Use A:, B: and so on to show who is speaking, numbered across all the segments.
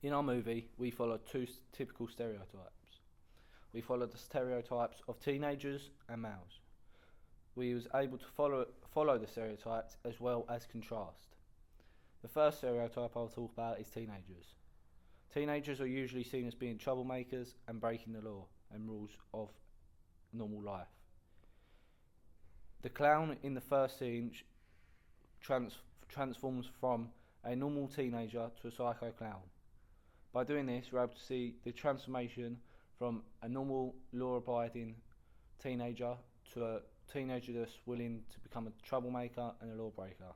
A: In our movie, we followed two typical stereotypes. We followed the stereotypes of teenagers and males. We was able to follow the stereotypes as well as contrast. The first stereotype I'll talk about is teenagers. Teenagers are usually seen as being troublemakers and breaking the law and rules of normal life. The clown in the first scene transforms from a normal teenager to a psycho clown. By doing this, we're able to see the transformation from a normal, law-abiding teenager to a teenager that's willing to become a troublemaker and a lawbreaker.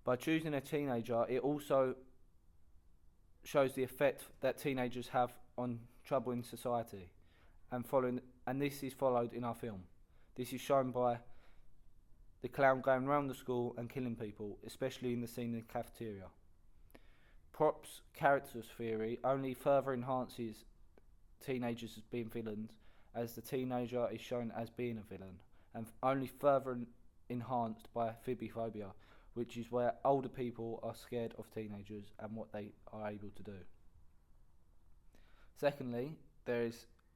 A: By choosing a teenager, it also shows the effect that teenagers have on trouble in society, and this is followed in our film. This is shown by the clown going around the school and killing people, especially in the scene in the cafeteria. Prop's characters theory only further enhances teenagers as being villains, as the teenager is shown as being a villain, and only further enhanced by phobia, which is where older people are scared of teenagers and what they are able to do. Secondly,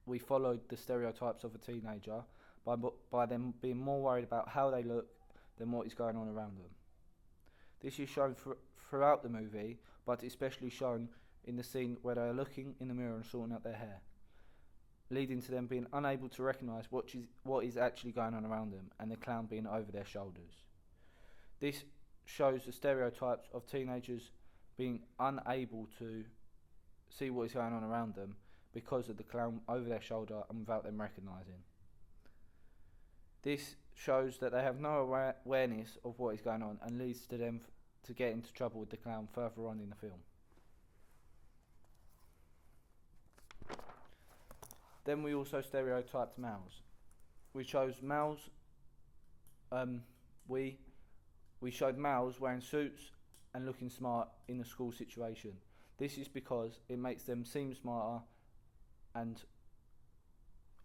A: we followed the stereotypes of a teenager by them being more worried about how they look than what is going on around them. This is shown throughout the movie, but especially shown in the scene where they are looking in the mirror and sorting out their hair, leading to them being unable to recognise what is actually going on around them, and the clown being over their shoulders. This shows the stereotypes of teenagers being unable to see what is going on around them because of the clown over their shoulder and without them recognising. This shows that they have no awareness of what is going on and leads to them to get into trouble with the clown further on in the film. Then we also stereotyped males. We chose males. We showed males wearing suits and looking smart in a school situation. This is because it makes them seem smarter and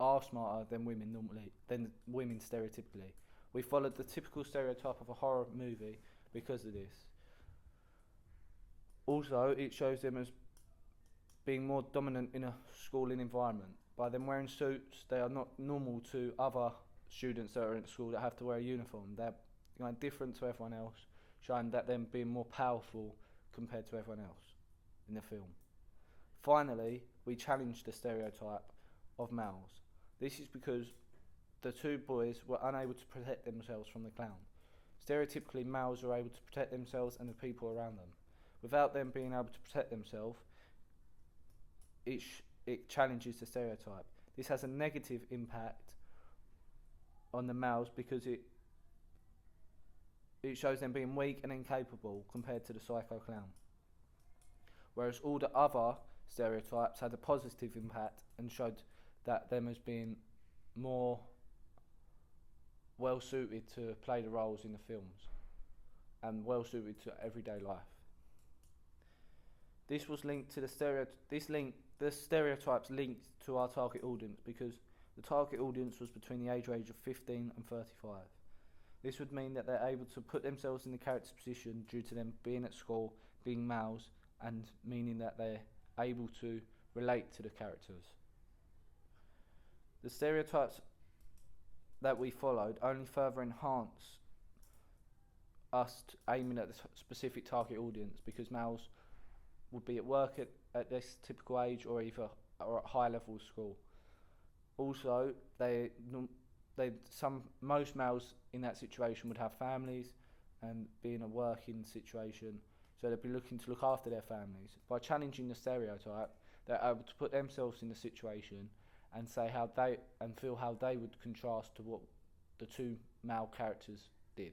A: are smarter than women stereotypically. We followed the typical stereotype of a horror movie because of this. Also, it shows them as being more dominant in a schooling environment. By them wearing suits, they are not normal to other students that are in school that have to wear a uniform. They're different to everyone else, showing that them being more powerful compared to everyone else in the film. Finally, we challenged the stereotype of males. This is because the two boys were unable to protect themselves from the clown. Stereotypically, males are able to protect themselves and the people around them. Without them being able to protect themselves, it challenges the stereotype. This has a negative impact on the males because it shows them being weak and incapable compared to the psycho clown. Whereas all the other stereotypes had a positive impact and showed that them as being more well suited to play the roles in the films and well suited to everyday life. This was linked to the stereotypes linked to our target audience because the target audience was between the age range of 15 and 35. This would mean that they're able to put themselves in the character's position due to them being at school, being males, and meaning that they're able to relate to the characters. The stereotypes that we followed only further enhance us aiming at the specific target audience because males would be at work at this typical age or at high level school. Also, most males in that situation would have families and be in a working situation, so they'd be looking to look after their families. By challenging the stereotype, they're able to put themselves in the situation and say feel how they would contrast to what the two male characters did.